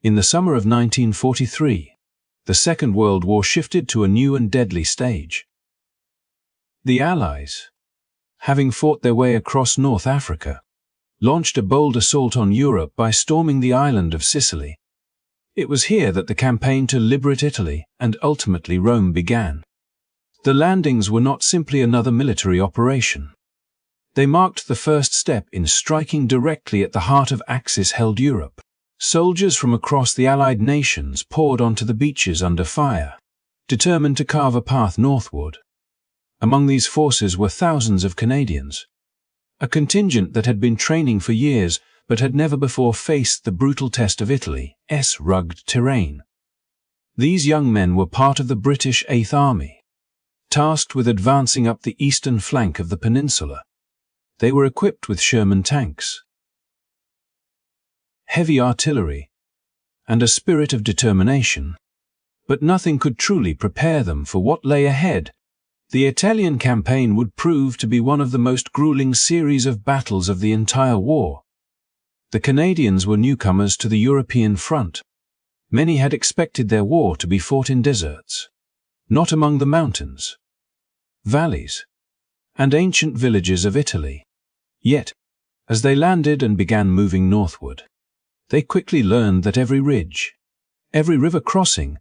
In the summer of 1943, the Second World War shifted to a new and deadly stage. The Allies, having fought their way across North Africa, launched a bold assault on Europe by storming the island of Sicily. It was here that the campaign to liberate Italy and ultimately Rome began. The landings were not simply another military operation. They marked the first step in striking directly at the heart of Axis-held Europe. Soldiers from across the Allied nations poured onto the beaches under fire, determined to carve a path northward. Among these forces were thousands of Canadians, a contingent that had been training for years but had never before faced the brutal test of Italy's rugged terrain. These young men were part of the British Eighth Army, tasked with advancing up the eastern flank of the peninsula. They were equipped with Sherman tanks, heavy artillery, and a spirit of determination. But nothing could truly prepare them for what lay ahead. The Italian campaign would prove to be one of the most grueling series of battles of the entire war. The Canadians were newcomers to the European front. Many had expected their war to be fought in deserts, not among the mountains, valleys, and ancient villages of Italy. Yet, as they landed and began moving northward, they quickly learned that every ridge, every river crossing,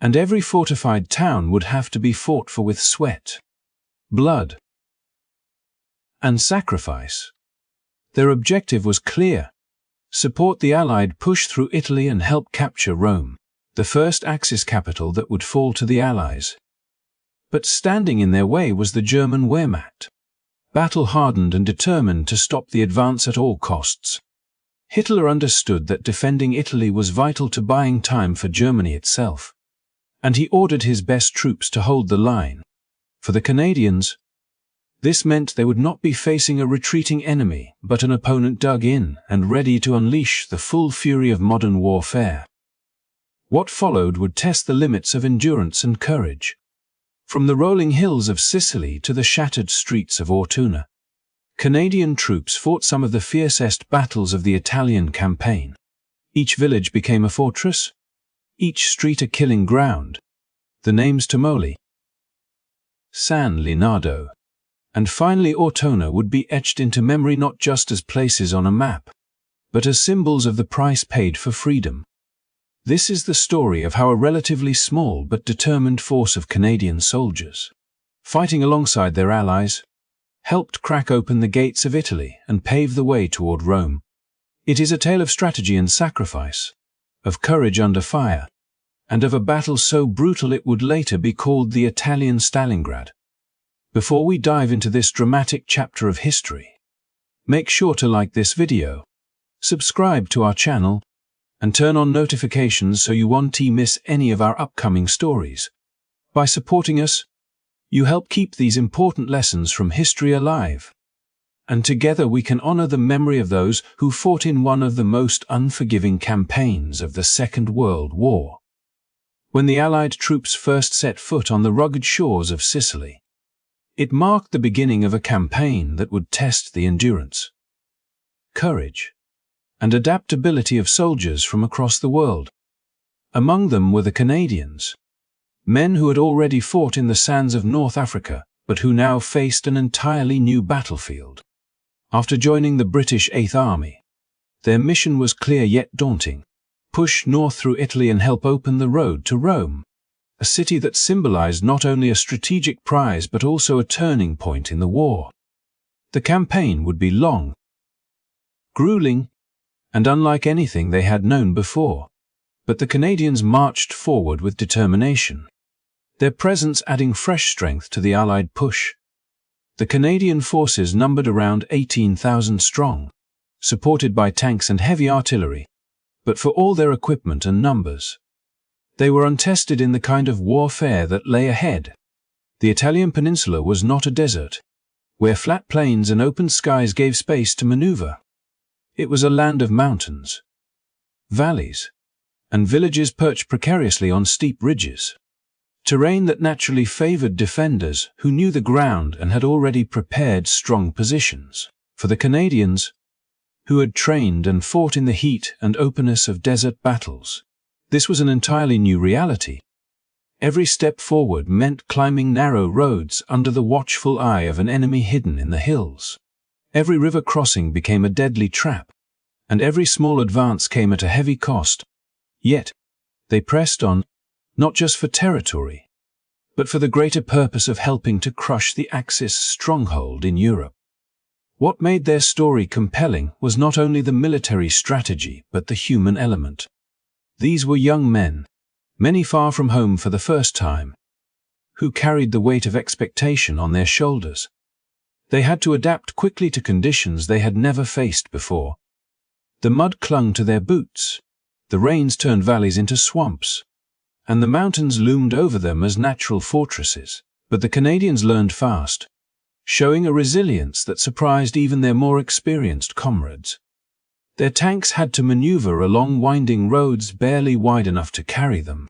and every fortified town would have to be fought for with sweat, blood, and sacrifice. Their objective was clear: support the Allied push through Italy and help capture Rome, the first Axis capital that would fall to the Allies. But standing in their way was the German Wehrmacht, battle-hardened and determined to stop the advance at all costs. Hitler understood that defending Italy was vital to buying time for Germany itself, and he ordered his best troops to hold the line. For the Canadians, this meant they would not be facing a retreating enemy, but an opponent dug in and ready to unleash the full fury of modern warfare. What followed would test the limits of endurance and courage. From the rolling hills of Sicily to the shattered streets of Ortona, Canadian troops fought some of the fiercest battles of the Italian campaign. Each village became a fortress, each street a killing ground. The names Tumoli, San Leonardo, and finally Ortona would be etched into memory not just as places on a map, but as symbols of the price paid for freedom. This is the story of how a relatively small but determined force of Canadian soldiers, fighting alongside their allies, helped crack open the gates of Italy and pave the way toward Rome. It is a tale of strategy and sacrifice, of courage under fire, and of a battle so brutal it would later be called the Italian Stalingrad. Before we dive into this dramatic chapter of history, make sure to like this video, subscribe to our channel, and turn on notifications so you won't miss any of our upcoming stories. By supporting us, you help keep these important lessons from history alive. And together we can honor the memory of those who fought in one of the most unforgiving campaigns of the Second World War. When the Allied troops first set foot on the rugged shores of Sicily, it marked the beginning of a campaign that would test the endurance, courage, and adaptability of soldiers from across the world. Among them were the Canadians, men who had already fought in the sands of North Africa, but who now faced an entirely new battlefield. After joining the British Eighth Army, their mission was clear yet daunting: push north through Italy and help open the road to Rome, a city that symbolized not only a strategic prize but also a turning point in the war. The campaign would be long, grueling, and unlike anything they had known before. But the Canadians marched forward with determination, their presence adding fresh strength to the Allied push. The Canadian forces numbered around 18,000 strong, supported by tanks and heavy artillery. But for all their equipment and numbers, they were untested in the kind of warfare that lay ahead. The Italian peninsula was not a desert, where flat plains and open skies gave space to maneuver. It was a land of mountains, valleys, and villages perched precariously on steep ridges. Terrain that naturally favored defenders who knew the ground and had already prepared strong positions. For the Canadians, who had trained and fought in the heat and openness of desert battles. This was an entirely new reality. Every step forward meant climbing narrow roads under the watchful eye of an enemy hidden in the hills. Every river crossing became a deadly trap, and every small advance came at a heavy cost. Yet, they pressed on, not just for territory, but for the greater purpose of helping to crush the Axis stronghold in Europe. What made their story compelling was not only the military strategy, but the human element. These were young men, many far from home for the first time, who carried the weight of expectation on their shoulders. They had to adapt quickly to conditions they had never faced before. The mud clung to their boots, the rains turned valleys into swamps, and the mountains loomed over them as natural fortresses. But the Canadians learned fast, showing a resilience that surprised even their more experienced comrades. Their tanks had to maneuver along winding roads barely wide enough to carry them.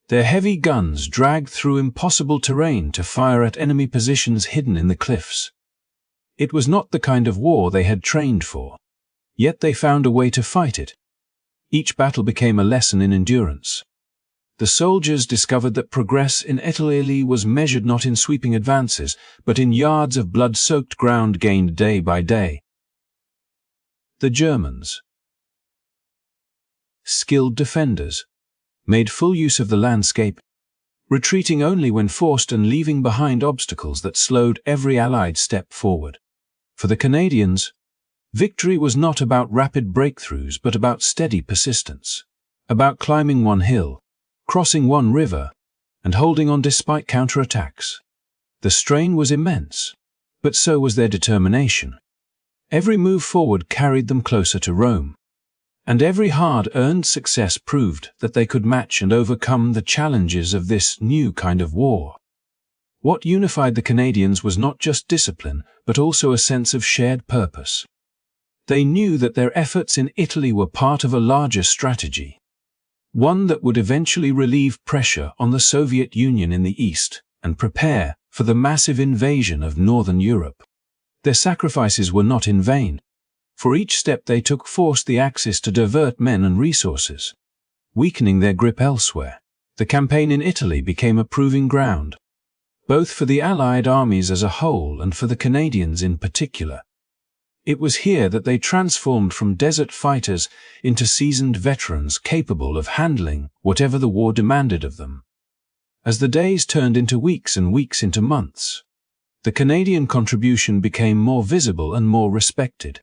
Their heavy guns dragged through impossible terrain to fire at enemy positions hidden in the cliffs. It was not the kind of war they had trained for, yet they found a way to fight it. Each battle became a lesson in endurance. The soldiers discovered that progress in Italy was measured not in sweeping advances, but in yards of blood-soaked ground gained day by day. The Germans, skilled defenders, made full use of the landscape, retreating only when forced and leaving behind obstacles that slowed every Allied step forward. For the Canadians, victory was not about rapid breakthroughs but about steady persistence, about climbing one hill, crossing one river, and holding on despite counterattacks. The strain was immense, but so was their determination. Every move forward carried them closer to Rome, and every hard-earned success proved that they could match and overcome the challenges of this new kind of war. What unified the Canadians was not just discipline, but also a sense of shared purpose. They knew that their efforts in Italy were part of a larger strategy, one that would eventually relieve pressure on the Soviet Union in the East and prepare for the massive invasion of Northern Europe. Their sacrifices were not in vain, for each step they took forced the Axis to divert men and resources, weakening their grip elsewhere. The campaign in Italy became a proving ground, both for the Allied armies as a whole and for the Canadians in particular. It was here that they transformed from desert fighters into seasoned veterans capable of handling whatever the war demanded of them. As the days turned into weeks and weeks into months, the Canadian contribution became more visible and more respected.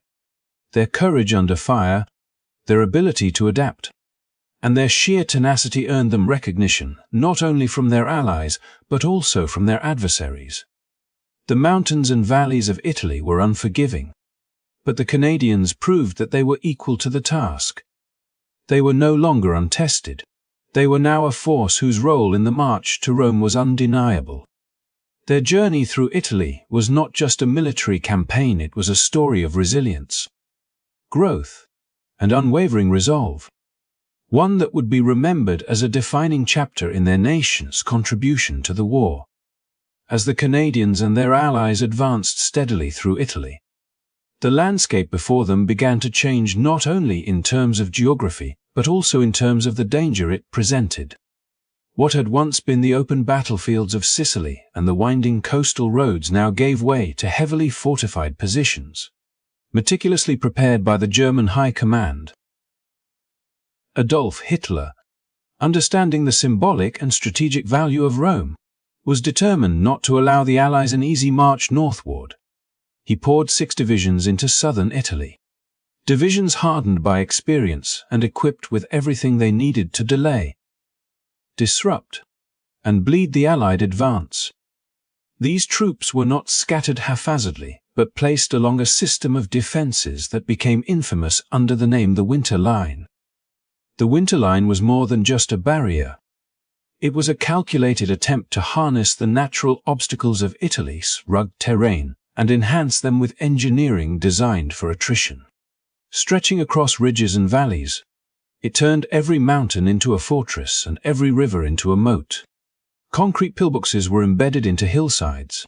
Their courage under fire, their ability to adapt, and their sheer tenacity earned them recognition not only from their allies but also from their adversaries. The mountains and valleys of Italy were unforgiving, but the Canadians proved that they were equal to the task. They were no longer untested. They were now a force whose role in the march to Rome was undeniable. Their journey through Italy was not just a military campaign, it was a story of resilience, growth, and unwavering resolve, one that would be remembered as a defining chapter in their nation's contribution to the war. As the Canadians and their allies advanced steadily through Italy, the landscape before them began to change not only in terms of geography, but also in terms of the danger it presented. What had once been the open battlefields of Sicily and the winding coastal roads now gave way to heavily fortified positions, meticulously prepared by the German High Command. Adolf Hitler, understanding the symbolic and strategic value of Rome, was determined not to allow the Allies an easy march northward. He poured 6 divisions into southern Italy, divisions hardened by experience and equipped with everything they needed to delay, disrupt, and bleed the Allied advance. These troops were not scattered haphazardly, but placed along a system of defenses that became infamous under the name the Winter Line. The Winter Line was more than just a barrier. It was a calculated attempt to harness the natural obstacles of Italy's rugged terrain and enhance them with engineering designed for attrition. Stretching across ridges and valleys, it turned every mountain into a fortress and every river into a moat. Concrete pillboxes were embedded into hillsides,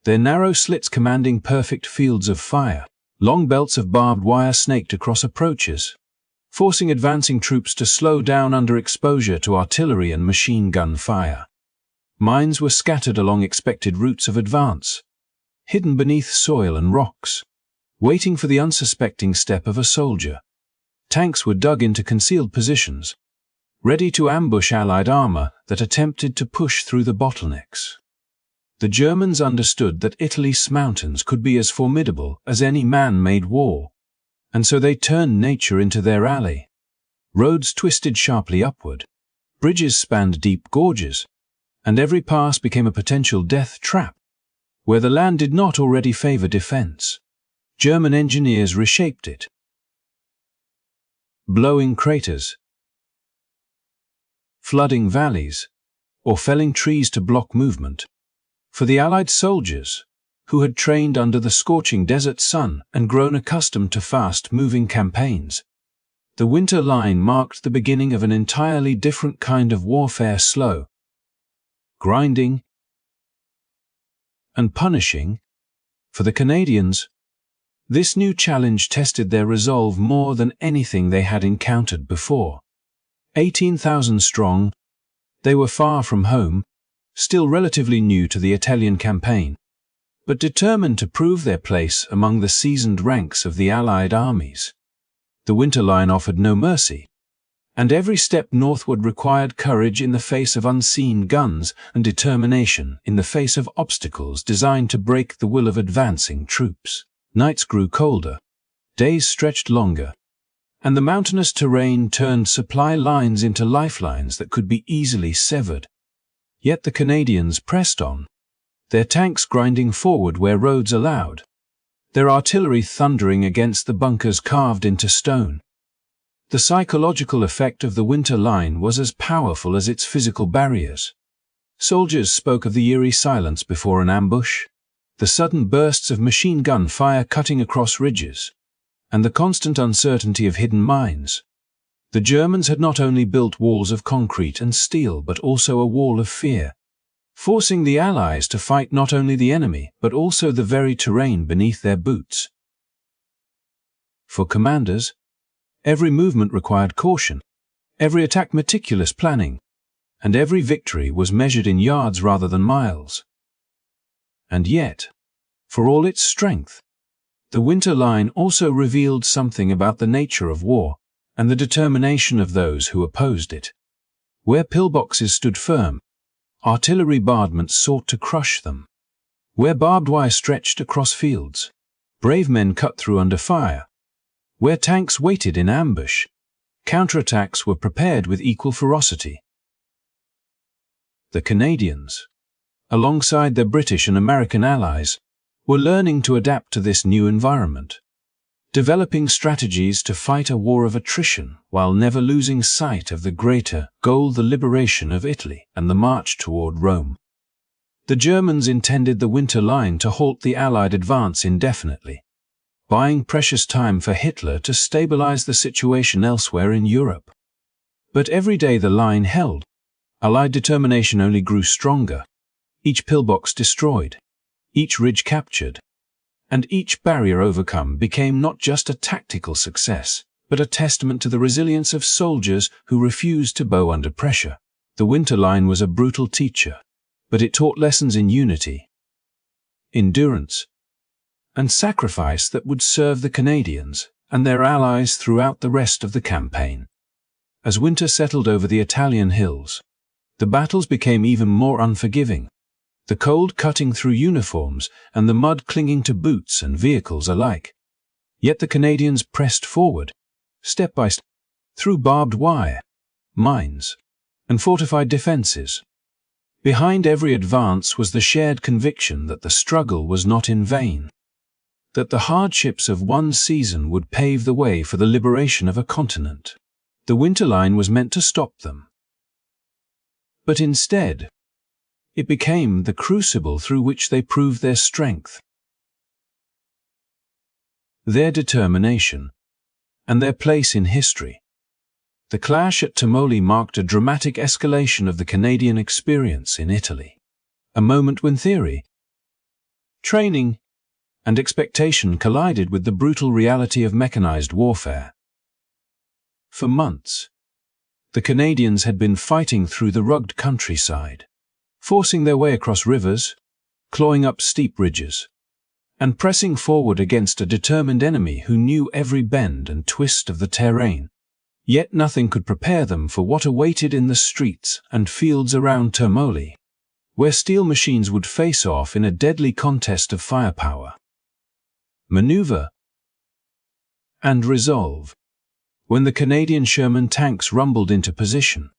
their narrow slits commanding perfect fields of fire, Long belts of barbed wire snaked across approaches, forcing advancing troops to slow down under exposure to artillery and machine gun fire. Mines were scattered along expected routes of advance, hidden beneath soil and rocks, waiting for the unsuspecting step of a soldier. Tanks were dug into concealed positions, ready to ambush Allied armor that attempted to push through the bottlenecks. The Germans understood that Italy's mountains could be as formidable as any man-made wall, and so they turned nature into their ally. Roads twisted sharply upward, bridges spanned deep gorges, and every pass became a potential death trap. Where the land did not already favor defense, German engineers reshaped it. Blowing craters, flooding valleys, or felling trees to block movement. For the Allied soldiers, who had trained under the scorching desert sun and grown accustomed to fast-moving campaigns, the Winter Line marked the beginning of an entirely different kind of warfare: slow, grinding, and punishing. For the Canadians, this new challenge tested their resolve more than anything they had encountered before. 18,000 strong, they were far from home, still relatively new to the Italian campaign, but determined to prove their place among the seasoned ranks of the Allied armies. The Winter Line offered no mercy, and every step northward required courage in the face of unseen guns and determination in the face of obstacles designed to break the will of advancing troops. Nights grew colder, days stretched longer, and the mountainous terrain turned supply lines into lifelines that could be easily severed. Yet the Canadians pressed on, their tanks grinding forward where roads allowed, their artillery thundering against the bunkers carved into stone. The psychological effect of the Winter Line was as powerful as its physical barriers. Soldiers spoke of the eerie silence before an ambush, the sudden bursts of machine gun fire cutting across ridges, and the constant uncertainty of hidden mines. The Germans had not only built walls of concrete and steel but also a wall of fear, forcing the Allies to fight not only the enemy but also the very terrain beneath their boots. For commanders, every movement required caution, every attack meticulous planning, and every victory was measured in yards rather than miles. And yet, for all its strength, the Winter Line also revealed something about the nature of war and the determination of those who opposed it. Where pillboxes stood firm, artillery bombardments sought to crush them. Where barbed wire stretched across fields, brave men cut through under fire. Where tanks waited in ambush, counterattacks were prepared with equal ferocity. The Canadians, alongside their British and American allies, were learning to adapt to this new environment, developing strategies to fight a war of attrition while never losing sight of the greater goal: the liberation of Italy and the march toward Rome. The Germans intended the Winter Line to halt the Allied advance indefinitely, buying precious time for Hitler to stabilize the situation elsewhere in Europe. But every day the line held, Allied determination only grew stronger, each pillbox destroyed, each ridge captured, and each barrier overcome became not just a tactical success, but a testament to the resilience of soldiers who refused to bow under pressure. The Winter Line was a brutal teacher, but it taught lessons in unity, endurance, and sacrifice that would serve the Canadians and their allies throughout the rest of the campaign. As winter settled over the Italian hills, the battles became even more unforgiving, the cold cutting through uniforms and the mud clinging to boots and vehicles alike. Yet the Canadians pressed forward, step by step, through barbed wire, mines, and fortified defenses. Behind every advance was the shared conviction that the struggle was not in vain, that the hardships of one season would pave the way for the liberation of a continent. The Winter Line was meant to stop them. But instead, it became the crucible through which they proved their strength, their determination, and their place in history. The clash at Termoli marked a dramatic escalation of the Canadian experience in Italy, a moment when theory, training, and expectation collided with the brutal reality of mechanized warfare. For months, the Canadians had been fighting through the rugged countryside, forcing their way across rivers, clawing up steep ridges, and pressing forward against a determined enemy who knew every bend and twist of the terrain. Yet nothing could prepare them for what awaited in the streets and fields around Termoli, where steel machines would face off in a deadly contest of firepower, maneuver, and resolve. When the Canadian Sherman tanks rumbled into position,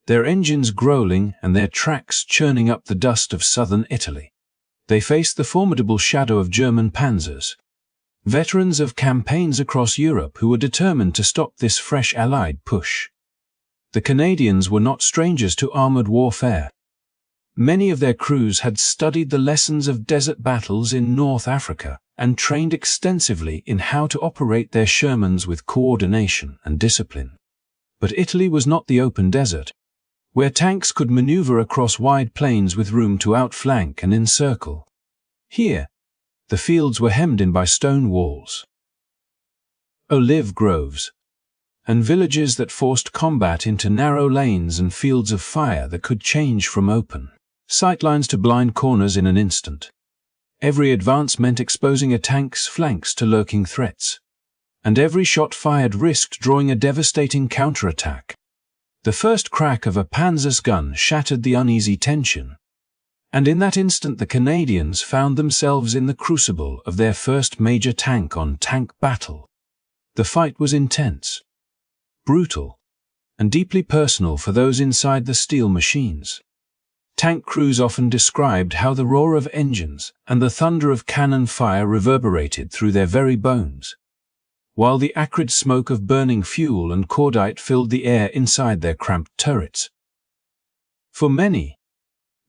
their engines growling and their tracks churning up the dust of southern Italy, they faced the formidable shadow of German panzers, veterans of campaigns across Europe who were determined to stop this fresh Allied push. The Canadians were not strangers to armored warfare. Many of their crews had studied the lessons of desert battles in North Africa and trained extensively in how to operate their Shermans with coordination and discipline. But Italy was not the open desert, where tanks could maneuver across wide plains with room to outflank and encircle. Here, the fields were hemmed in by stone walls, olive groves, and villages that forced combat into narrow lanes and fields of fire that could change from open sightlines to blind corners in an instant. Every advance meant exposing a tank's flanks to lurking threats, and every shot fired risked drawing a devastating counterattack. The first crack of a Panzer's gun shattered the uneasy tension, and in that instant the Canadians found themselves in the crucible of their first major tank-on-tank battle. The fight was intense, brutal, and deeply personal for those inside the steel machines. Tank crews often described how the roar of engines and the thunder of cannon fire reverberated through their very bones, while the acrid smoke of burning fuel and cordite filled the air inside their cramped turrets. For many,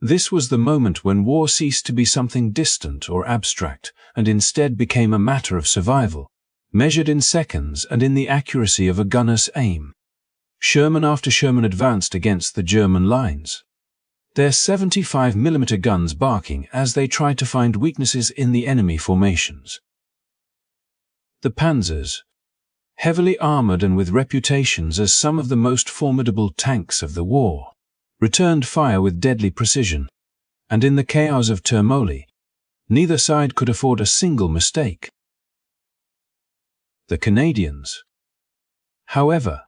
this was the moment when war ceased to be something distant or abstract and instead became a matter of survival, measured in seconds and in the accuracy of a gunner's aim. Sherman after Sherman advanced against the German lines, their 75mm guns barking as they tried to find weaknesses in the enemy formations. The Panzers, heavily armored and with reputations as some of the most formidable tanks of the war, returned fire with deadly precision, and in the chaos of Termoli, neither side could afford a single mistake. The Canadians, however,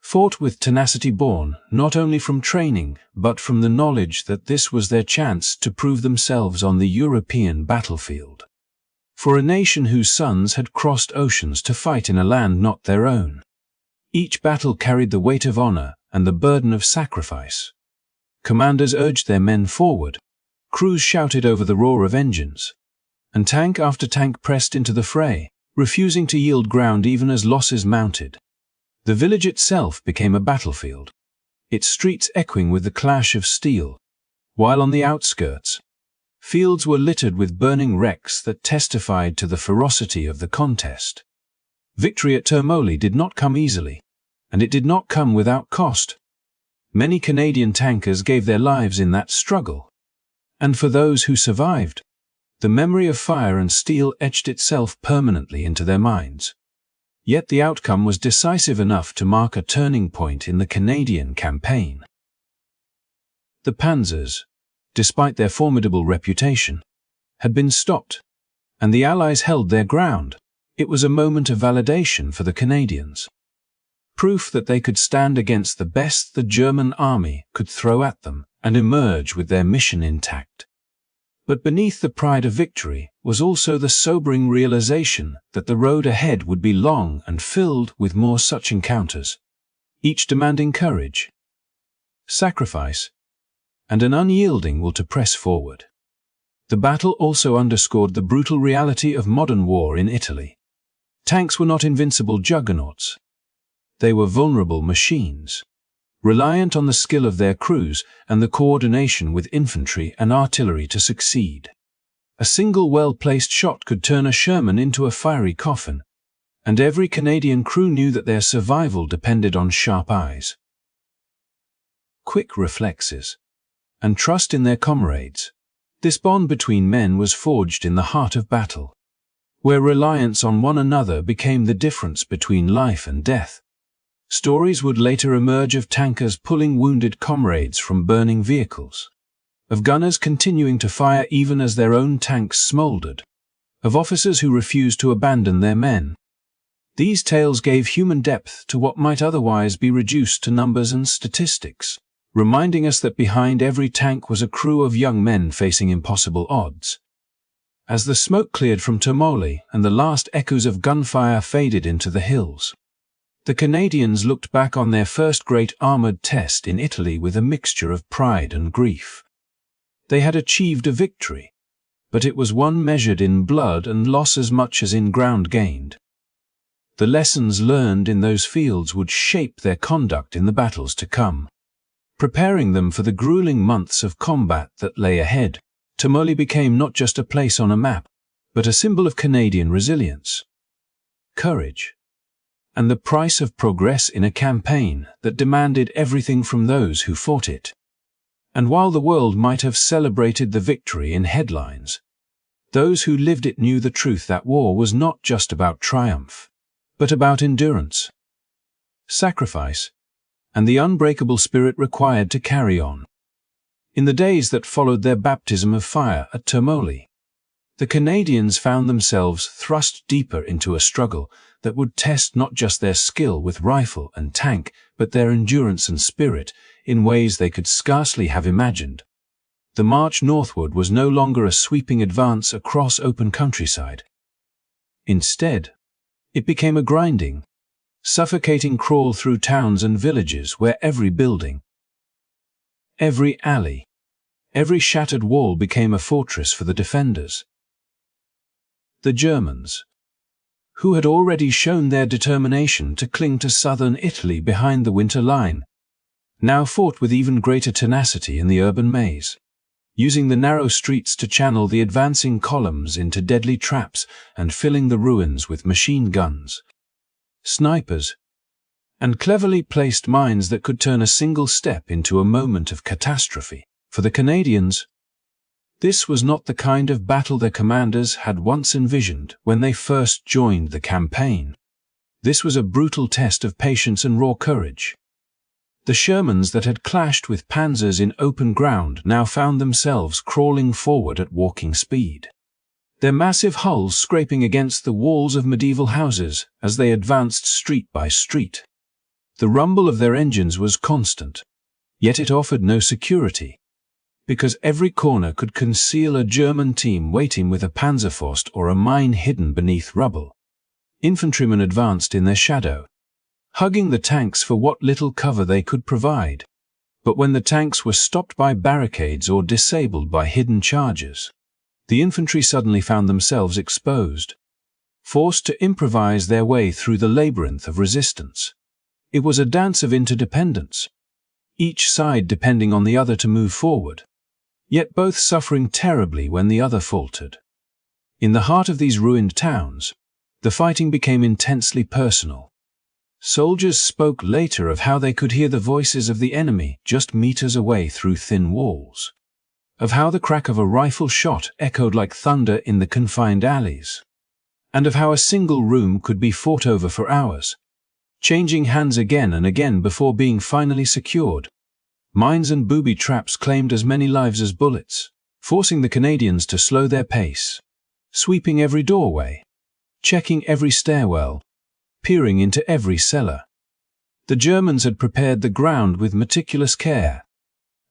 fought with tenacity born not only from training but from the knowledge that this was their chance to prove themselves on the European battlefield. For a nation whose sons had crossed oceans to fight in a land not their own, each battle carried the weight of honor and the burden of sacrifice. Commanders urged their men forward, crews shouted over the roar of engines, and tank after tank pressed into the fray, refusing to yield ground even as losses mounted. The village itself became a battlefield, its streets echoing with the clash of steel, while on the outskirts, fields were littered with burning wrecks that testified to the ferocity of the contest. Victory at Termoli did not come easily, and it did not come without cost. Many Canadian tankers gave their lives in that struggle, and for those who survived, the memory of fire and steel etched itself permanently into their minds. Yet the outcome was decisive enough to mark a turning point in the Canadian campaign. The Panzers, despite their formidable reputation, had been stopped, and the Allies held their ground. It was a moment of validation for the Canadians, proof that they could stand against the best the German army could throw at them and emerge with their mission intact. But beneath the pride of victory was also the sobering realization that the road ahead would be long and filled with more such encounters, each demanding courage, sacrifice, and an unyielding will to press forward. The battle also underscored the brutal reality of modern war in Italy. Tanks were not invincible juggernauts. They were vulnerable machines, reliant on the skill of their crews and the coordination with infantry and artillery to succeed. A single well-placed shot could turn a Sherman into a fiery coffin, and every Canadian crew knew that their survival depended on sharp eyes, quick reflexes, and trust in their comrades. This bond between men was forged in the heart of battle, where reliance on one another became the difference between life and death. Stories would later emerge of tankers pulling wounded comrades from burning vehicles, of gunners continuing to fire even as their own tanks smoldered, of officers who refused to abandon their men. These tales gave human depth to what might otherwise be reduced to numbers and statistics, reminding us that behind every tank was a crew of young men facing impossible odds. As the smoke cleared from Termoli and the last echoes of gunfire faded into the hills, the Canadians looked back on their first great armored test in Italy with a mixture of pride and grief. They had achieved a victory, but it was one measured in blood and loss as much as in ground gained. The lessons learned in those fields would shape their conduct in the battles to come, preparing them for the grueling months of combat that lay ahead. Termoli became not just a place on a map, but a symbol of Canadian resilience, courage, and the price of progress in a campaign that demanded everything from those who fought it. And while the world might have celebrated the victory in headlines, those who lived it knew the truth that war was not just about triumph, but about endurance, sacrifice, and the unbreakable spirit required to carry on. In the days that followed their baptism of fire at Termoli, the Canadians found themselves thrust deeper into a struggle that would test not just their skill with rifle and tank, but their endurance and spirit in ways they could scarcely have imagined. The march northward was no longer a sweeping advance across open countryside. Instead, it became a grinding, suffocating crawl through towns and villages where every building, every alley, every shattered wall became a fortress for the defenders. The Germans, who had already shown their determination to cling to southern Italy behind the winter line, now fought with even greater tenacity in the urban maze, using the narrow streets to channel the advancing columns into deadly traps and filling the ruins with machine guns, snipers, and cleverly placed mines that could turn a single step into a moment of catastrophe. For the Canadians, this was not the kind of battle their commanders had once envisioned when they first joined the campaign. This was a brutal test of patience and raw courage. The Shermans that had clashed with panzers in open ground now found themselves crawling forward at walking speed, their massive hulls scraping against the walls of medieval houses as they advanced street by street. The rumble of their engines was constant, yet it offered no security, because every corner could conceal a German team waiting with a Panzerfaust or a mine hidden beneath rubble. Infantrymen advanced in their shadow, hugging the tanks for what little cover they could provide. But when the tanks were stopped by barricades or disabled by hidden charges, the infantry suddenly found themselves exposed, forced to improvise their way through the labyrinth of resistance. It was a dance of interdependence, each side depending on the other to move forward, yet both suffering terribly when the other faltered. In the heart of these ruined towns, the fighting became intensely personal. Soldiers spoke later of how they could hear the voices of the enemy just meters away through thin walls, of how the crack of a rifle shot echoed like thunder in the confined alleys, and of how a single room could be fought over for hours, changing hands again and again before being finally secured. Mines and booby traps claimed as many lives as bullets, forcing the Canadians to slow their pace, sweeping every doorway, checking every stairwell, peering into every cellar. The Germans had prepared the ground with meticulous care,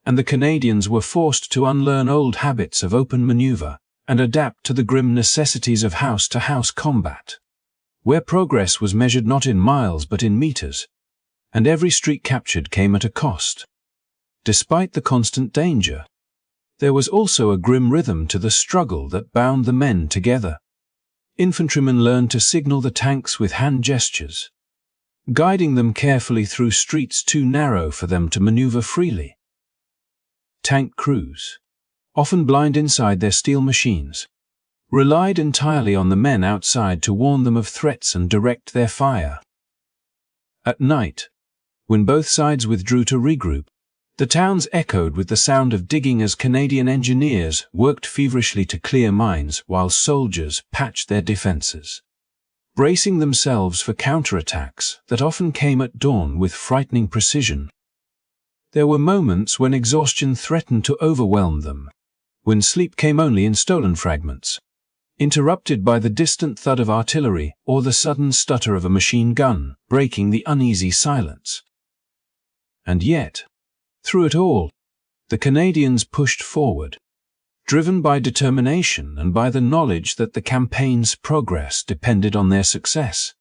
and the Canadians were forced to unlearn old habits of open maneuver and adapt to the grim necessities of house-to-house combat, where progress was measured not in miles but in meters, and every street captured came at a cost. Despite the constant danger, there was also a grim rhythm to the struggle that bound the men together. Infantrymen learned to signal the tanks with hand gestures, guiding them carefully through streets too narrow for them to maneuver freely. Tank crews, often blind inside their steel machines, relied entirely on the men outside to warn them of threats and direct their fire. At night, when both sides withdrew to regroup, The towns echoed with the sound of digging as Canadian engineers worked feverishly to clear mines while soldiers patched their defenses, bracing themselves for counterattacks that often came at dawn with frightening precision. There were moments when exhaustion threatened to overwhelm them, when sleep came only in stolen fragments, interrupted by the distant thud of artillery or the sudden stutter of a machine gun, breaking the uneasy silence. And yet, through it all, the Canadians pushed forward, driven by determination and by the knowledge that the campaign's progress depended on their success.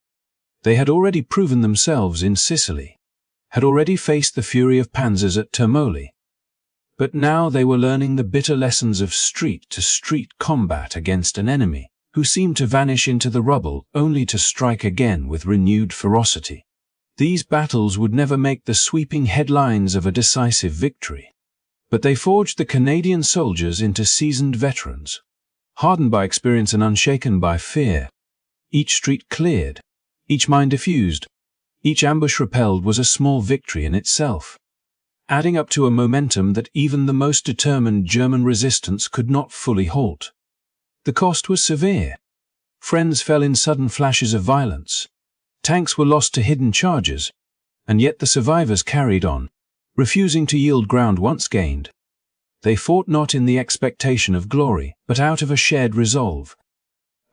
They had already proven themselves in Sicily, had already faced the fury of panzers at Termoli, but now they were learning the bitter lessons of street-to-street combat against an enemy who seemed to vanish into the rubble only to strike again with renewed ferocity. These battles would never make the sweeping headlines of a decisive victory, but they forged the Canadian soldiers into seasoned veterans, hardened by experience and unshaken by fear. Each street cleared, each mine defused, each ambush repelled was a small victory in itself, adding up to a momentum that even the most determined German resistance could not fully halt. The cost was severe. Friends fell in sudden flashes of violence. Tanks were lost to hidden charges, and yet the survivors carried on, refusing to yield ground once gained. They fought not in the expectation of glory, but out of a shared resolve,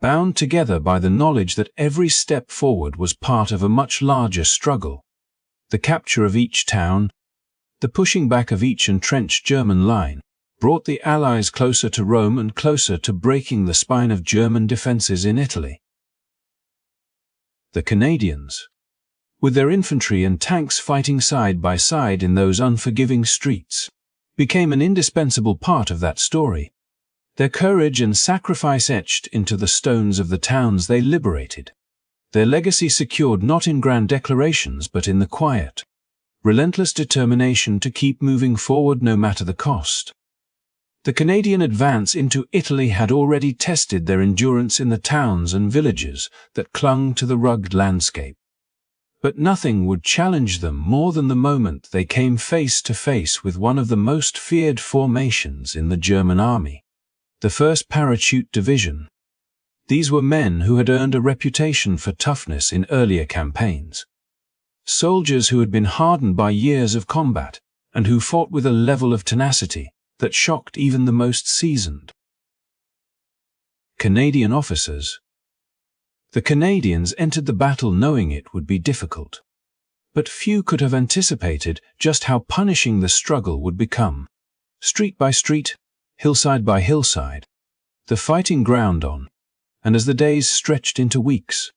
bound together by the knowledge that every step forward was part of a much larger struggle. The capture of each town, the pushing back of each entrenched German line, brought the Allies closer to Rome and closer to breaking the spine of German defenses in Italy. The Canadians, with their infantry and tanks fighting side by side in those unforgiving streets, became an indispensable part of that story. Their courage and sacrifice etched into the stones of the towns they liberated. Their legacy secured not in grand declarations but in the quiet, relentless determination to keep moving forward no matter the cost. The Canadian advance into Italy had already tested their endurance in the towns and villages that clung to the rugged landscape. But nothing would challenge them more than the moment they came face to face with one of the most feared formations in the German army, the 1st Parachute Division. These were men who had earned a reputation for toughness in earlier campaigns. Soldiers who had been hardened by years of combat, and who fought with a level of tenacity that shocked even the most seasoned. Canadian officers. The Canadians entered the battle knowing it would be difficult, but few could have anticipated just how punishing the struggle would become. Street by street, hillside by hillside, the fighting ground on, and as the days stretched into weeks,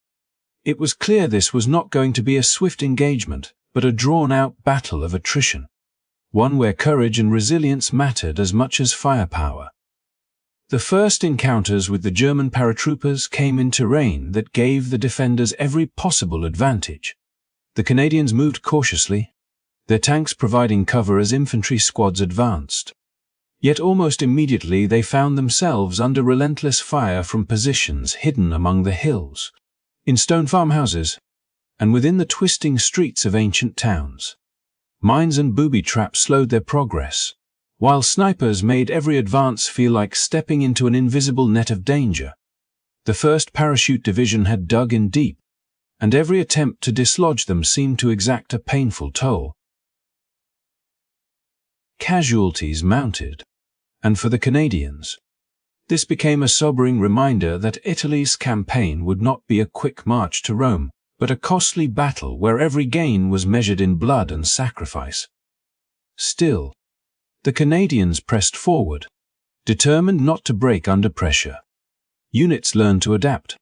it was clear this was not going to be a swift engagement, but a drawn-out battle of attrition, one where courage and resilience mattered as much as firepower. The first encounters with the German paratroopers came in terrain that gave the defenders every possible advantage. The Canadians moved cautiously, their tanks providing cover as infantry squads advanced. Yet almost immediately they found themselves under relentless fire from positions hidden among the hills, in stone farmhouses, and within the twisting streets of ancient towns. Mines and booby traps slowed their progress, while snipers made every advance feel like stepping into an invisible net of danger. The 1st Parachute Division had dug in deep, and every attempt to dislodge them seemed to exact a painful toll. Casualties mounted, and for the Canadians, this became a sobering reminder that Italy's campaign would not be a quick march to Rome, but a costly battle where every gain was measured in blood and sacrifice. Still, the Canadians pressed forward, determined not to break under pressure. Units learned to adapt,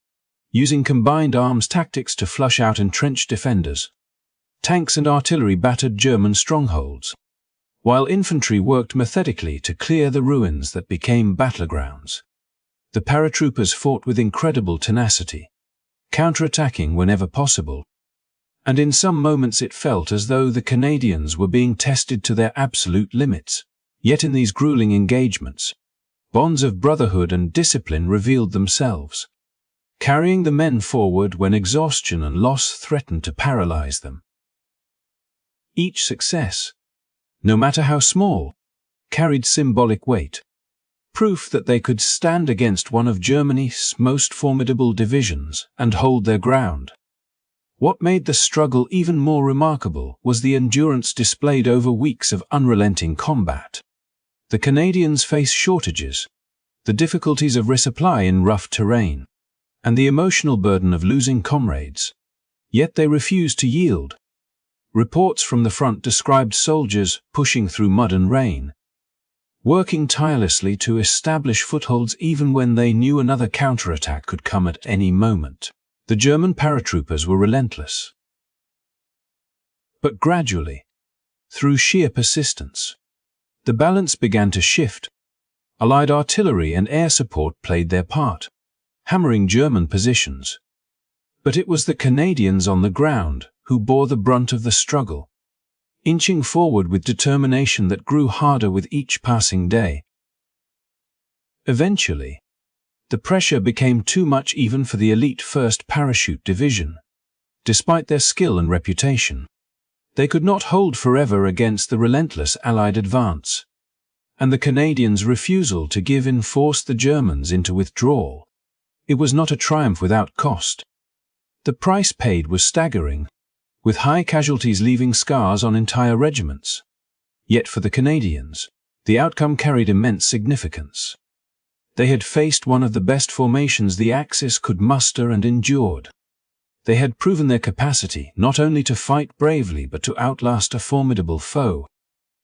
using combined arms tactics to flush out entrenched defenders. Tanks and artillery battered German strongholds, while infantry worked methodically to clear the ruins that became battlegrounds. The paratroopers fought with incredible tenacity, counterattacking whenever possible, and in some moments it felt as though the Canadians were being tested to their absolute limits. Yet in these grueling engagements, bonds of brotherhood and discipline revealed themselves, carrying the men forward when exhaustion and loss threatened to paralyze them. Each success, no matter how small, carried symbolic weight, proof that they could stand against one of Germany's most formidable divisions and hold their ground. What made the struggle even more remarkable was the endurance displayed over weeks of unrelenting combat. The Canadians faced shortages, the difficulties of resupply in rough terrain, and the emotional burden of losing comrades. Yet they refused to yield. Reports from the front described soldiers pushing through mud and rain, working tirelessly to establish footholds even when they knew another counterattack could come at any moment. The German paratroopers were relentless. But gradually, through sheer persistence, the balance began to shift. Allied artillery and air support played their part, hammering German positions. But it was the Canadians on the ground who bore the brunt of the struggle, inching forward with determination that grew harder with each passing day. Eventually, the pressure became too much even for the elite 1st Parachute Division. Despite their skill and reputation, they could not hold forever against the relentless Allied advance, and the Canadians' refusal to give in forced the Germans into withdrawal. It was not a triumph without cost. The price paid was staggering, with high casualties leaving scars on entire regiments. Yet for the Canadians, the outcome carried immense significance. They had faced one of the best formations the Axis could muster and endured. They had proven their capacity not only to fight bravely but to outlast a formidable foe,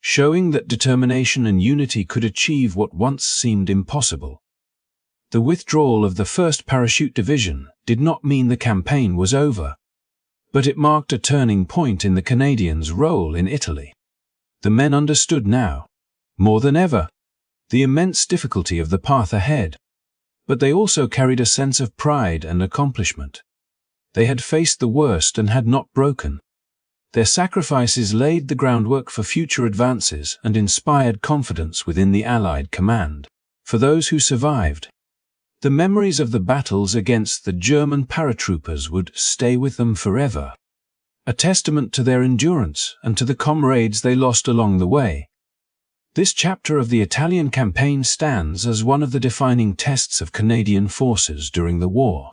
showing that determination and unity could achieve what once seemed impossible. The withdrawal of the 1st Parachute Division did not mean the campaign was over, but it marked a turning point in the Canadians' role in Italy. The men understood now, more than ever, the immense difficulty of the path ahead, but they also carried a sense of pride and accomplishment. They had faced the worst and had not broken. Their sacrifices laid the groundwork for future advances and inspired confidence within the Allied command. For those who survived, the memories of the battles against the German paratroopers would stay with them forever, a testament to their endurance and to the comrades they lost along the way. This chapter of the Italian campaign stands as one of the defining tests of Canadian forces during the war.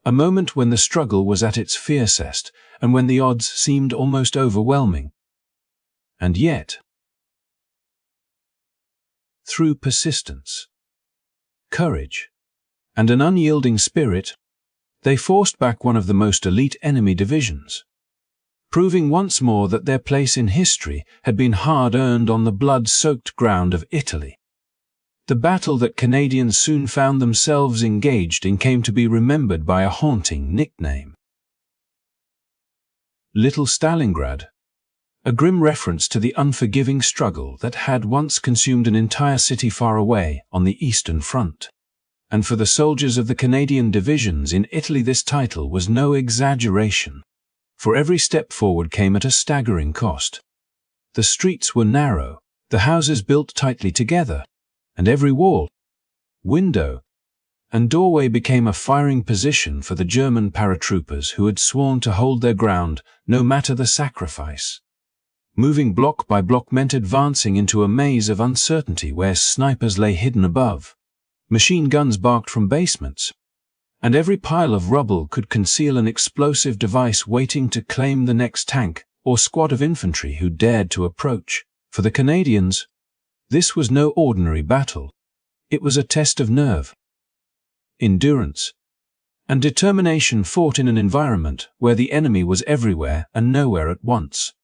A moment when the struggle was at its fiercest and when the odds seemed almost overwhelming. And yet, through persistence, courage, and an unyielding spirit, they forced back one of the most elite enemy divisions, proving once more that their place in history had been hard-earned on the blood-soaked ground of Italy. The battle that Canadians soon found themselves engaged in came to be remembered by a haunting nickname: Little Stalingrad, a grim reference to the unforgiving struggle that had once consumed an entire city far away on the Eastern Front. And for the soldiers of the Canadian divisions in Italy, this title was no exaggeration, for every step forward came at a staggering cost. The streets were narrow, the houses built tightly together, and every wall, window, and doorway became a firing position for the German paratroopers who had sworn to hold their ground no matter the sacrifice. Moving block by block meant advancing into a maze of uncertainty where snipers lay hidden above, machine guns barked from basements, and every pile of rubble could conceal an explosive device waiting to claim the next tank or squad of infantry who dared to approach. For the Canadians, this was no ordinary battle. It was a test of nerve, endurance, and determination fought in an environment where the enemy was everywhere and nowhere at once.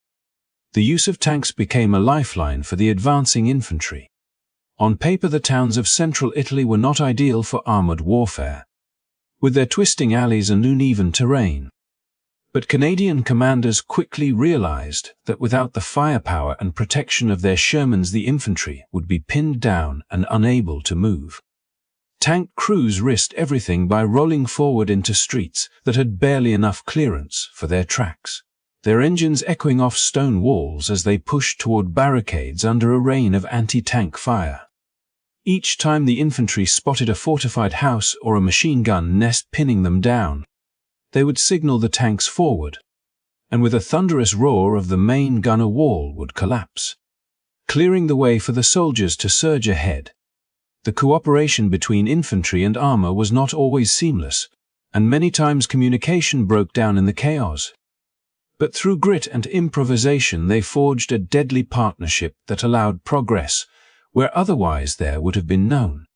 The use of tanks became a lifeline for the advancing infantry. On paper, the towns of central Italy were not ideal for armored warfare, with their twisting alleys and uneven terrain. But Canadian commanders quickly realized that without the firepower and protection of their Shermans, the infantry would be pinned down and unable to move. Tank crews risked everything by rolling forward into streets that had barely enough clearance for their tracks, their engines echoing off stone walls as they pushed toward barricades under a rain of anti-tank fire. Each time the infantry spotted a fortified house or a machine gun nest pinning them down, they would signal the tanks forward, and with a thunderous roar of the main gun a wall would collapse. clearing the way for the soldiers to surge ahead. The cooperation between infantry and armor was not always seamless, and many times communication broke down in the chaos. But through grit and improvisation they forged a deadly partnership that allowed progress where otherwise there would have been none.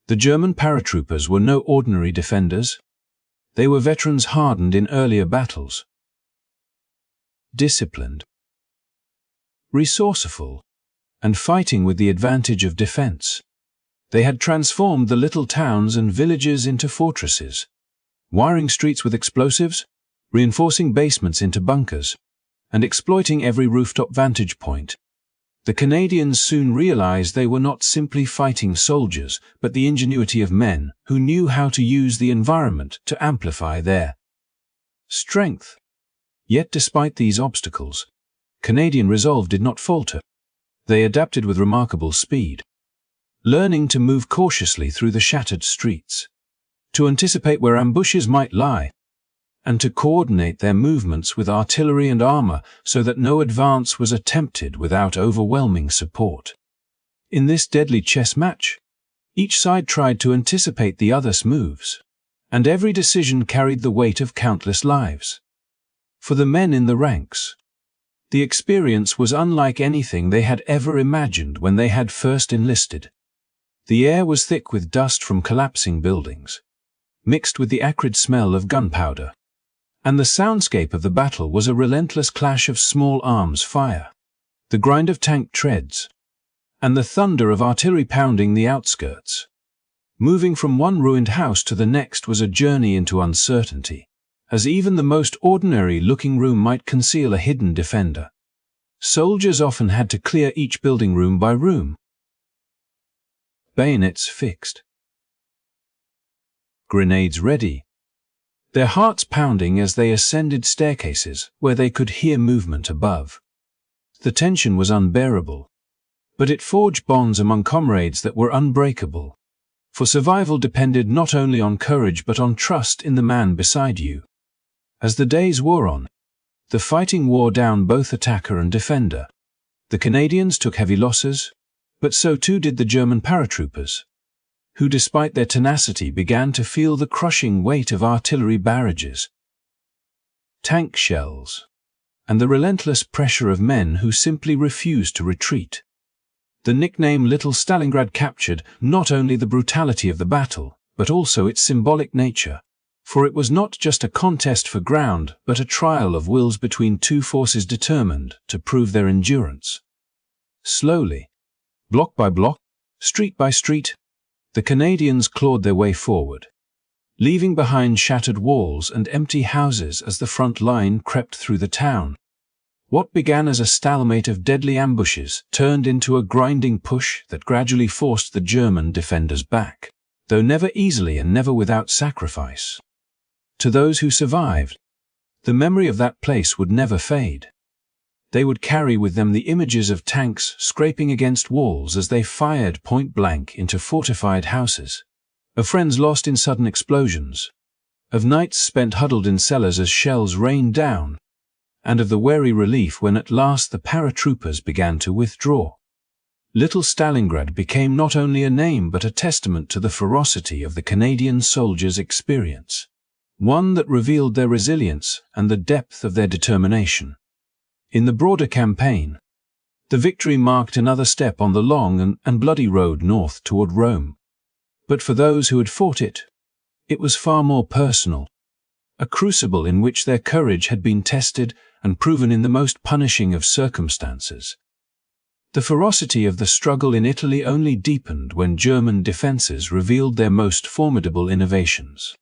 The German paratroopers were no ordinary defenders. They were veterans hardened in earlier battles. Disciplined, resourceful, and fighting with the advantage of defense. They had transformed the little towns and villages into fortresses, wiring streets with explosives, reinforcing basements into bunkers, and exploiting every rooftop vantage point. The Canadians soon realized they were not simply fighting soldiers, but the ingenuity of men who knew how to use the environment to amplify their strength. Yet despite these obstacles, Canadian resolve did not falter. They adapted with remarkable speed, learning to move cautiously through the shattered streets, to anticipate where ambushes might lie, and to coordinate their movements with artillery and armor so that no advance was attempted without overwhelming support. In this deadly chess match, each side tried to anticipate the other's moves, and every decision carried the weight of countless lives. For the men in the ranks, the experience was unlike anything they had ever imagined when they had first enlisted. The air was thick with dust from collapsing buildings, mixed with the acrid smell of gunpowder. And the soundscape of the battle was a relentless clash of small arms fire, the grind of tank treads, and the thunder of artillery pounding the outskirts. Moving from one ruined house to the next was a journey into uncertainty, as even the most ordinary-looking room might conceal a hidden defender. Soldiers often had to clear each building room by room, bayonets fixed, grenades ready, their hearts pounding as they ascended staircases where they could hear movement above. The tension was unbearable, but it forged bonds among comrades that were unbreakable, for survival depended not only on courage but on trust in the man beside you. As the days wore on, the fighting wore down both attacker and defender. The Canadians took heavy losses, but so too did the German paratroopers, who despite their tenacity began to feel the crushing weight of artillery barrages, tank shells, and the relentless pressure of men who simply refused to retreat. The nickname Little Stalingrad captured not only the brutality of the battle, but also its symbolic nature, for it was not just a contest for ground, but a trial of wills between two forces determined to prove their endurance. Slowly, block by block, street by street, the Canadians clawed their way forward, leaving behind shattered walls and empty houses as the front line crept through the town. What began as a stalemate of deadly ambushes turned into a grinding push that gradually forced the German defenders back, though never easily and never without sacrifice. To those who survived, the memory of that place would never fade. They would carry with them the images of tanks scraping against walls as they fired point-blank into fortified houses, of friends lost in sudden explosions, of nights spent huddled in cellars as shells rained down, and of the wary relief when at last the paratroopers began to withdraw. Little Stalingrad became not only a name but a testament to the ferocity of the Canadian soldiers' experience, one that revealed their resilience and the depth of their determination. In the broader campaign, the victory marked another step on the long and bloody road north toward Rome. But for those who had fought it, it was far more personal, a crucible in which their courage had been tested and proven in the most punishing of circumstances. The ferocity of the struggle in Italy only deepened when German defenses revealed their most formidable innovations,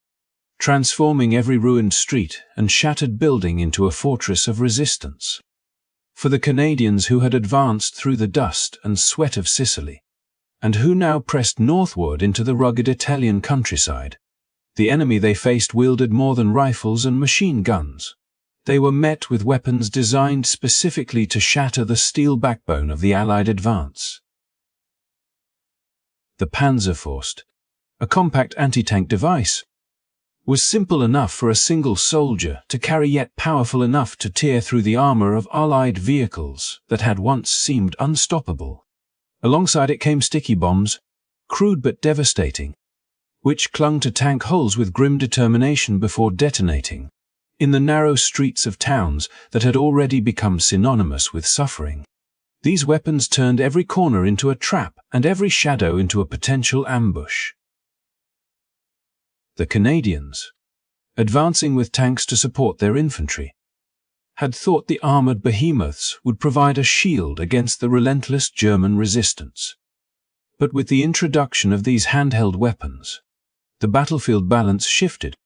transforming every ruined street and shattered building into a fortress of resistance. For the Canadians who had advanced through the dust and sweat of Sicily, and who now pressed northward into the rugged Italian countryside, the enemy they faced wielded more than rifles and machine guns. They were met with weapons designed specifically to shatter the steel backbone of the Allied advance. The Panzerfaust, a compact anti-tank device, was simple enough for a single soldier to carry, yet powerful enough to tear through the armor of Allied vehicles that had once seemed unstoppable. Alongside it came sticky bombs, crude but devastating, which clung to tank hulls with grim determination before detonating in the narrow streets of towns that had already become synonymous with suffering. These weapons turned every corner into a trap and every shadow into a potential ambush. The Canadians, advancing with tanks to support their infantry, had thought the armored behemoths would provide a shield against the relentless German resistance. But with the introduction of these handheld weapons, the battlefield balance shifted.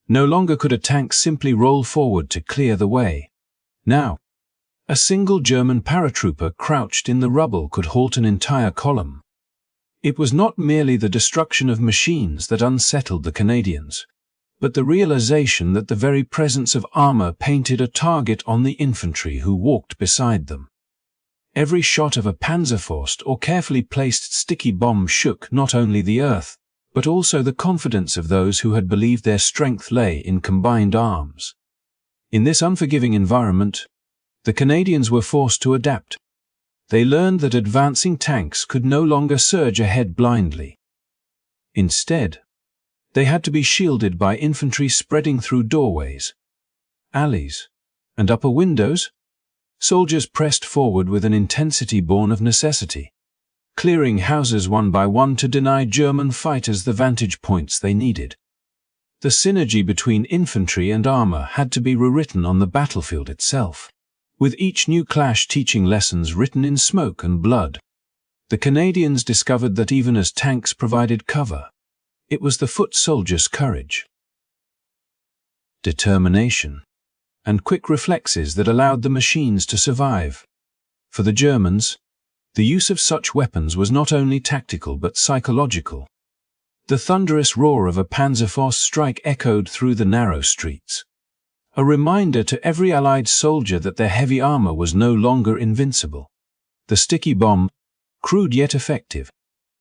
No longer could a tank simply roll forward to clear the way. Now, a single German paratrooper crouched in the rubble could halt an entire column. It was not merely the destruction of machines that unsettled the Canadians, but the realization that the very presence of armor painted a target on the infantry who walked beside them. Every shot of a Panzerfaust or carefully placed sticky bomb shook not only the earth, but also the confidence of those who had believed their strength lay in combined arms. In this unforgiving environment, the Canadians were forced to adapt. They learned that advancing tanks could no longer surge ahead blindly. Instead, they had to be shielded by infantry spreading through doorways, alleys, and upper windows. Soldiers pressed forward with an intensity born of necessity, clearing houses one by one to deny German fighters the vantage points they needed. The synergy between infantry and armor had to be rewritten on the battlefield itself, with each new clash teaching lessons written in smoke and blood. The Canadians discovered that even as tanks provided cover, it was the foot soldiers' courage, determination, and quick reflexes that allowed the machines to survive. For the Germans, the use of such weapons was not only tactical but psychological. The thunderous roar of a Panzerfaust strike echoed through the narrow streets, a reminder to every Allied soldier that their heavy armor was no longer invincible. The sticky bomb, crude yet effective,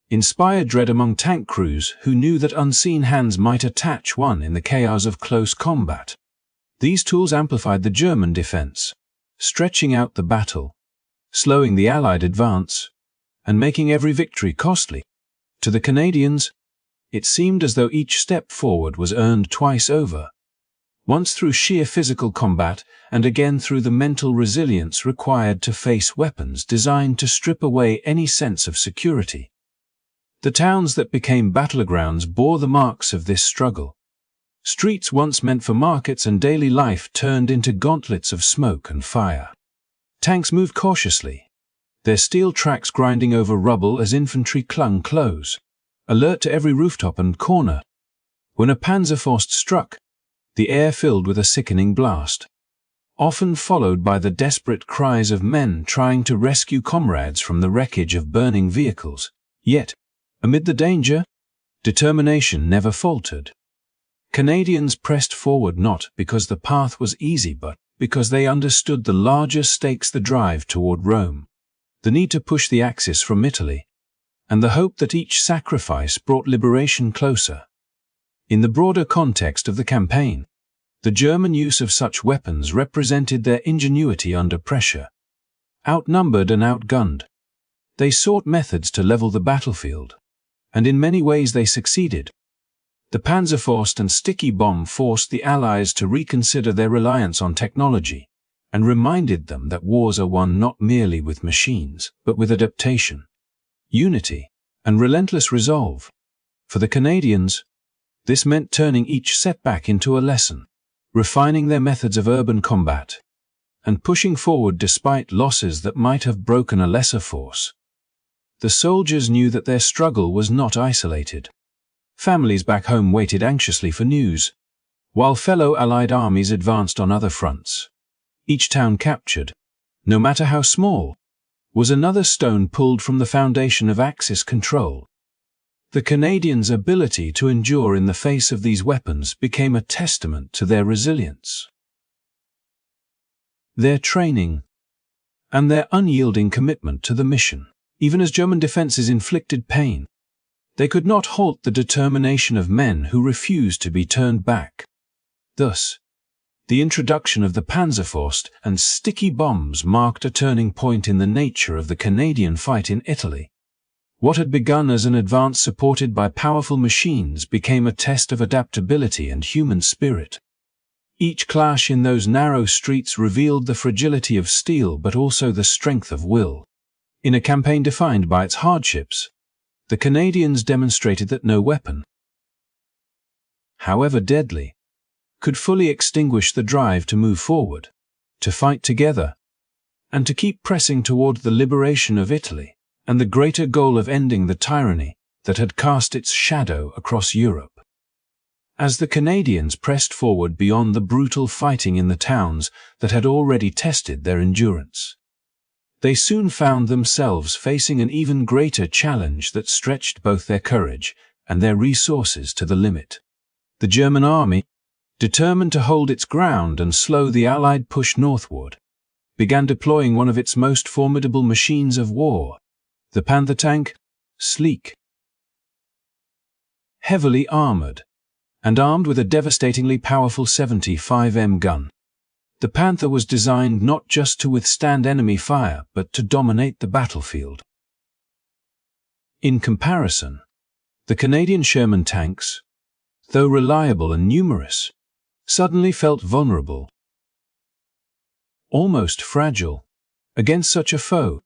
inspired dread among tank crews who knew that unseen hands might attach one in the chaos of close combat. These tools amplified the German defense, stretching out the battle, slowing the Allied advance, and making every victory costly. To the Canadians, it seemed as though each step forward was earned twice over, once through sheer physical combat and again through the mental resilience required to face weapons designed to strip away any sense of security. The towns that became battlegrounds bore the marks of this struggle. Streets once meant for markets and daily life turned into gauntlets of smoke and fire. Tanks moved cautiously, their steel tracks grinding over rubble as infantry clung close, alert to every rooftop and corner. When a Panzerfaust struck, the air filled with a sickening blast, often followed by the desperate cries of men trying to rescue comrades from the wreckage of burning vehicles. Yet, amid the danger, determination never faltered. Canadians pressed forward not because the path was easy but because they understood the larger stakes: the drive toward Rome, the need to push the Axis from Italy, and the hope that each sacrifice brought liberation closer. In the broader context of the campaign, the German use of such weapons represented their ingenuity under pressure. Outnumbered and outgunned, they sought methods to level the battlefield, and in many ways they succeeded. The Panzerfaust and sticky bomb forced the Allies to reconsider their reliance on technology, and reminded them that wars are won not merely with machines, but with adaptation, unity, and relentless resolve. For the Canadians, this meant turning each setback into a lesson, refining their methods of urban combat, and pushing forward despite losses that might have broken a lesser force. The soldiers knew that their struggle was not isolated. Families back home waited anxiously for news, while fellow Allied armies advanced on other fronts. Each town captured, no matter how small, was another stone pulled from the foundation of Axis control. The Canadians' ability to endure in the face of these weapons became a testament to their resilience, their training, and their unyielding commitment to the mission. Even as German defenses inflicted pain, They could not halt the determination of men who refused to be turned back. Thus, the introduction of the Panzerfaust and sticky bombs marked a turning point in the nature of the Canadian fight in Italy. What had begun as an advance supported by powerful machines became a test of adaptability and human spirit. Each clash in those narrow streets revealed the fragility of steel but also the strength of will. In a campaign defined by its hardships, the Canadians demonstrated that no weapon, however deadly, could fully extinguish the drive to move forward, to fight together, and to keep pressing toward the liberation of Italy and the greater goal of ending the tyranny that had cast its shadow across Europe. As the Canadians pressed forward beyond the brutal fighting in the towns that had already tested their endurance, they soon found themselves facing an even greater challenge that stretched both their courage and their resources to the limit. The German army, determined to hold its ground and slow the Allied push northward, began deploying one of its most formidable machines of war, the Panther tank, sleek, heavily armored, and armed with a devastatingly powerful 75mm gun. The Panther was designed not just to withstand enemy fire but to dominate the battlefield. In comparison, the Canadian Sherman tanks, though reliable and numerous, suddenly felt vulnerable, almost fragile, against such a foe.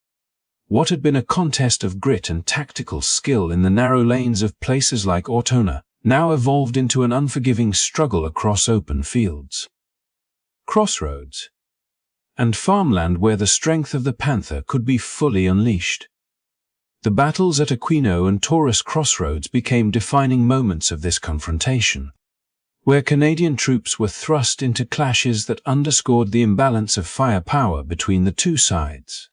What had been a contest of grit and tactical skill in the narrow lanes of places like Ortona now evolved into an unforgiving struggle across open fields, crossroads, and farmland where the strength of the Panther could be fully unleashed. The battles at Aquino and Taurus crossroads became defining moments of this confrontation, where Canadian troops were thrust into clashes that underscored the imbalance of firepower between the two sides.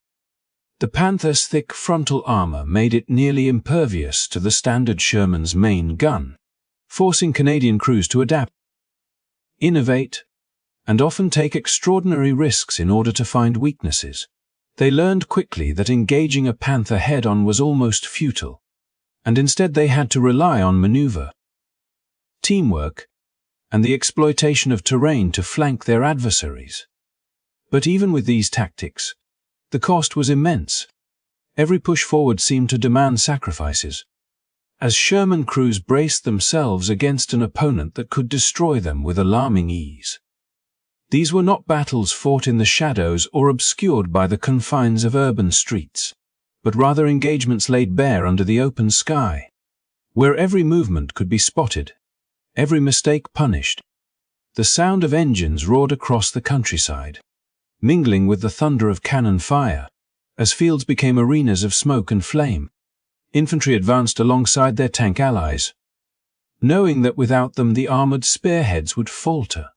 The Panther's thick frontal armor made it nearly impervious to the standard Sherman's main gun, forcing Canadian crews to adapt, innovate, and often take extraordinary risks in order to find weaknesses. They learned quickly that engaging a Panther head-on was almost futile, and instead they had to rely on maneuver, teamwork, and the exploitation of terrain to flank their adversaries. But even with these tactics, the cost was immense. Every push forward seemed to demand sacrifices, as Sherman crews braced themselves against an opponent that could destroy them with alarming ease. These were not battles fought in the shadows or obscured by the confines of urban streets, but rather engagements laid bare under the open sky, where every movement could be spotted, every mistake punished. The sound of engines roared across the countryside, mingling with the thunder of cannon fire, as fields became arenas of smoke and flame. Infantry advanced alongside their tank allies, knowing that without them the armored spearheads would falter,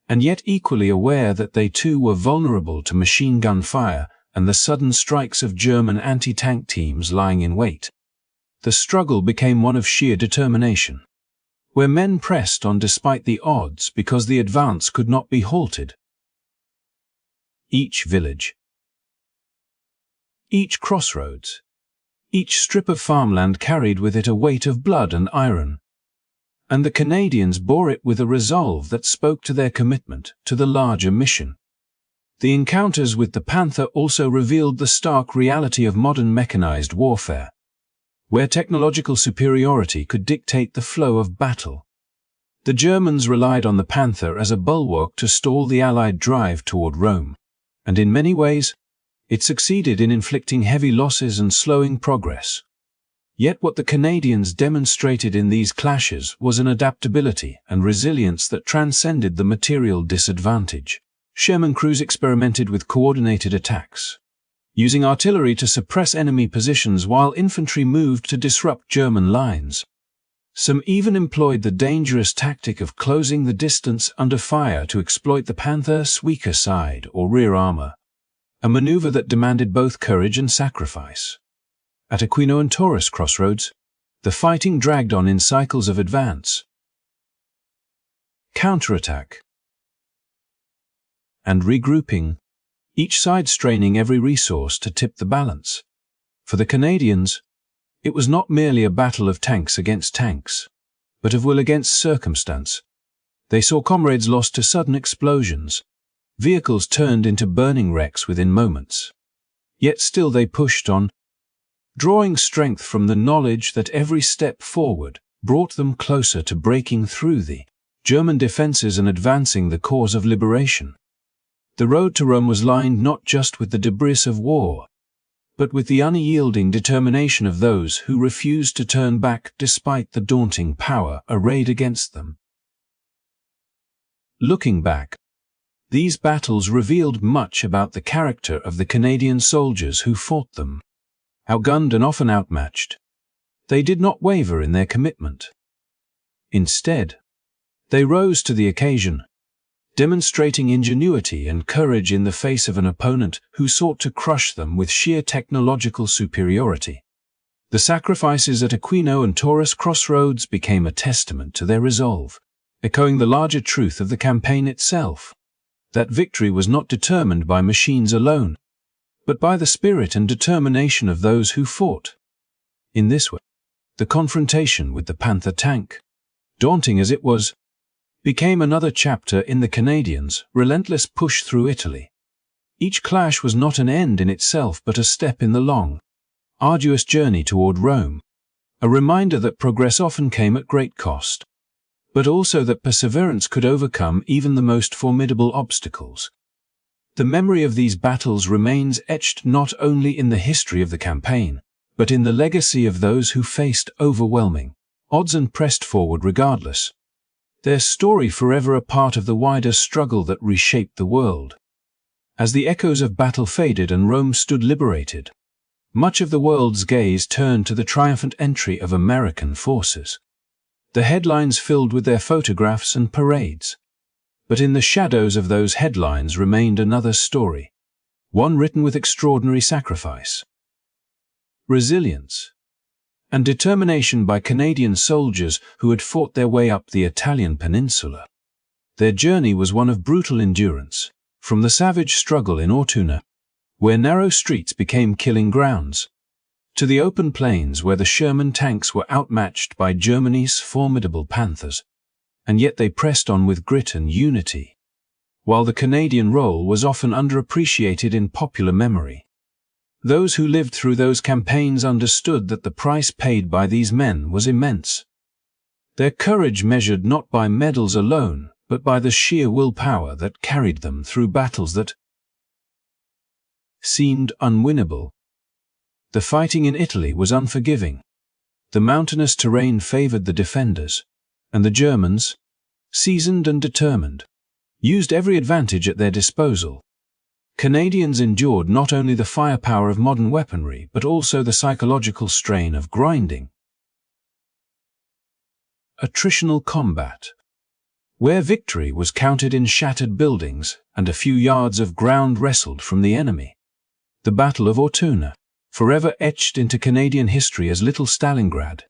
and yet equally aware that they too were vulnerable to machine gun fire and the sudden strikes of German anti-tank teams lying in wait. The struggle became one of sheer determination, where men pressed on despite the odds because the advance could not be halted. Each village, each crossroads, each strip of farmland carried with it a weight of blood and iron, and the Canadians bore it with a resolve that spoke to their commitment to the larger mission. The encounters with the Panther also revealed the stark reality of modern mechanized warfare, where technological superiority could dictate the flow of battle. The Germans relied on the Panther as a bulwark to stall the Allied drive toward Rome, and in many ways, it succeeded in inflicting heavy losses and slowing progress. Yet what the Canadians demonstrated in these clashes was an adaptability and resilience that transcended the material disadvantage. Sherman crews experimented with coordinated attacks, using artillery to suppress enemy positions while infantry moved to disrupt German lines. Some even employed the dangerous tactic of closing the distance under fire to exploit the Panther's weaker side or rear armor, a maneuver that demanded both courage and sacrifice. At Aquino and Taurus crossroads, the fighting dragged on in cycles of advance, counterattack, and regrouping, each side straining every resource to tip the balance. For the Canadians, It was not merely a battle of tanks against tanks, but of will against circumstance. They saw comrades lost to sudden explosions, vehicles turned into burning wrecks within moments. Yet still they pushed on, drawing strength from the knowledge that every step forward brought them closer to breaking through the German defenses and advancing the cause of liberation. The road to Rome was lined not just with the debris of war, but with the unyielding determination of those who refused to turn back despite the daunting power arrayed against them. Looking back, these battles revealed much about the character of the Canadian soldiers who fought them. Outgunned and often outmatched, they did not waver in their commitment. Instead, they rose to the occasion, demonstrating ingenuity and courage in the face of an opponent who sought to crush them with sheer technological superiority. The sacrifices at Aquino and Taurus Crossroads became a testament to their resolve, echoing the larger truth of the campaign itself, that victory was not determined by machines alone, but by the spirit and determination of those who fought. In this way, the confrontation with the Panther tank, daunting as it was, became another chapter in the Canadians' relentless push through Italy. Each clash was not an end in itself but a step in the long, arduous journey toward Rome, a reminder that progress often came at great cost, but also that perseverance could overcome even the most formidable obstacles. The memory of these battles remains etched not only in the history of the campaign, but in the legacy of those who faced overwhelming odds and pressed forward regardless, their story forever a part of the wider struggle that reshaped the world. As the echoes of battle faded and Rome stood liberated, much of the world's gaze turned to the triumphant entry of American forces. The headlines filled with their photographs and parades. But in the shadows of those headlines remained another story, one written with extraordinary sacrifice, resilience, and determination by Canadian soldiers who had fought their way up the Italian peninsula. Their journey was one of brutal endurance, from the savage struggle in Ortona, where narrow streets became killing grounds, to the open plains where the Sherman tanks were outmatched by Germany's formidable Panthers, and yet they pressed on with grit and unity. While the Canadian role was often underappreciated in popular memory, those who lived through those campaigns understood that the price paid by these men was immense. Their courage measured not by medals alone, but by the sheer willpower that carried them through battles that seemed unwinnable. The fighting in Italy was unforgiving. The mountainous terrain favored the defenders, and the Germans, seasoned and determined, used every advantage at their disposal. Canadians endured not only the firepower of modern weaponry but also the psychological strain of grinding, attritional combat, where victory was counted in shattered buildings and a few yards of ground wrestled from the enemy. The Battle of Ortona, forever etched into Canadian history as Little Stalingrad,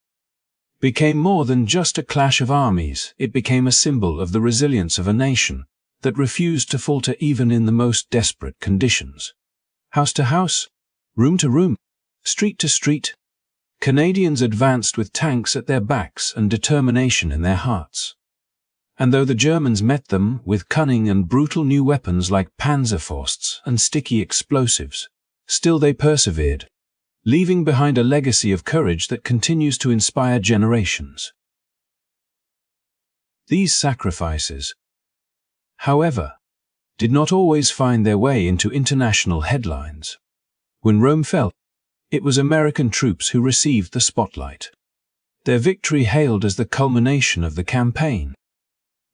became more than just a clash of armies. It became a symbol of the resilience of a nation that refused to falter even in the most desperate conditions. House to house, room to room, street to street, Canadians advanced with tanks at their backs and determination in their hearts. And though the Germans met them with cunning and brutal new weapons like Panzerfausts and sticky explosives, still they persevered, leaving behind a legacy of courage that continues to inspire generations. These sacrifices, however, did not always find their way into international headlines. When Rome fell, it was American troops who received the spotlight. Their victory hailed as the culmination of the campaign.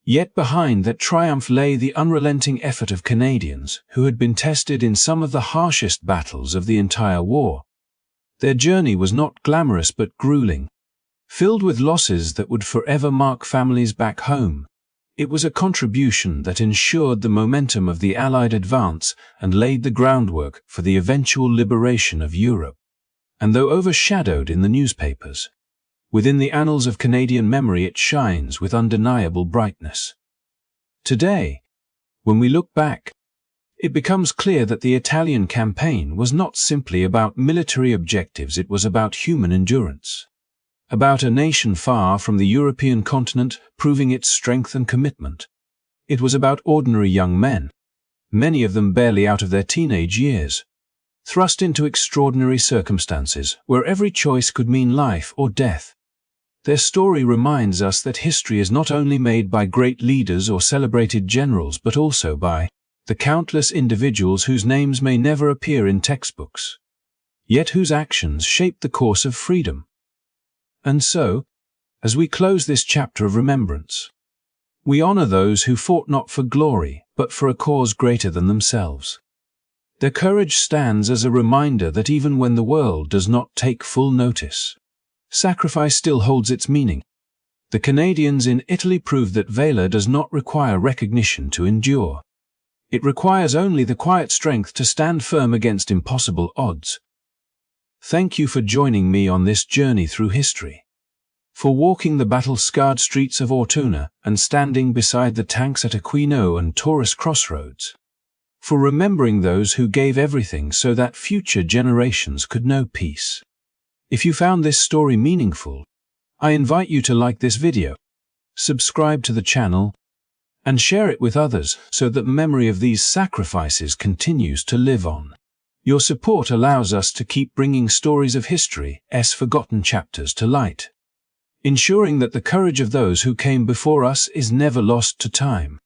Yet behind that triumph lay the unrelenting effort of Canadians who had been tested in some of the harshest battles of the entire war. Their journey was not glamorous but grueling, filled with losses that would forever mark families back home. It was a contribution that ensured the momentum of the Allied advance and laid the groundwork for the eventual liberation of Europe. And though overshadowed in the newspapers, within the annals of Canadian memory it shines with undeniable brightness. Today, when we look back, it becomes clear that the Italian campaign was not simply about military objectives, it was about human endurance. About a nation far from the European continent proving its strength and commitment. It was about ordinary young men, many of them barely out of their teenage years, thrust into extraordinary circumstances where every choice could mean life or death. Their story reminds us that history is not only made by great leaders or celebrated generals but also by the countless individuals whose names may never appear in textbooks, yet whose actions shaped the course of freedom. And so, as we close this chapter of remembrance, we honor those who fought not for glory, but for a cause greater than themselves. Their courage stands as a reminder that even when the world does not take full notice, sacrifice still holds its meaning. The Canadians in Italy proved that valor does not require recognition to endure. It requires only the quiet strength to stand firm against impossible odds. Thank you for joining me on this journey through history, for walking the battle-scarred streets of Ortona and standing beside the tanks at Aquino and Taurus crossroads, for remembering those who gave everything so that future generations could know peace. If you found this story meaningful, I invite you to like this video, subscribe to the channel, and share it with others so that memory of these sacrifices continues to live on. Your support allows us to keep bringing stories of history's forgotten chapters to light, ensuring that the courage of those who came before us is never lost to time.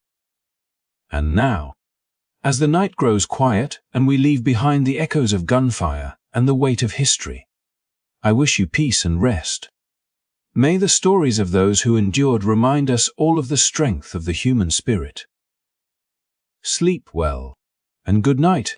And now, as the night grows quiet and we leave behind the echoes of gunfire and the weight of history, I wish you peace and rest. May the stories of those who endured remind us all of the strength of the human spirit. Sleep well, and good night.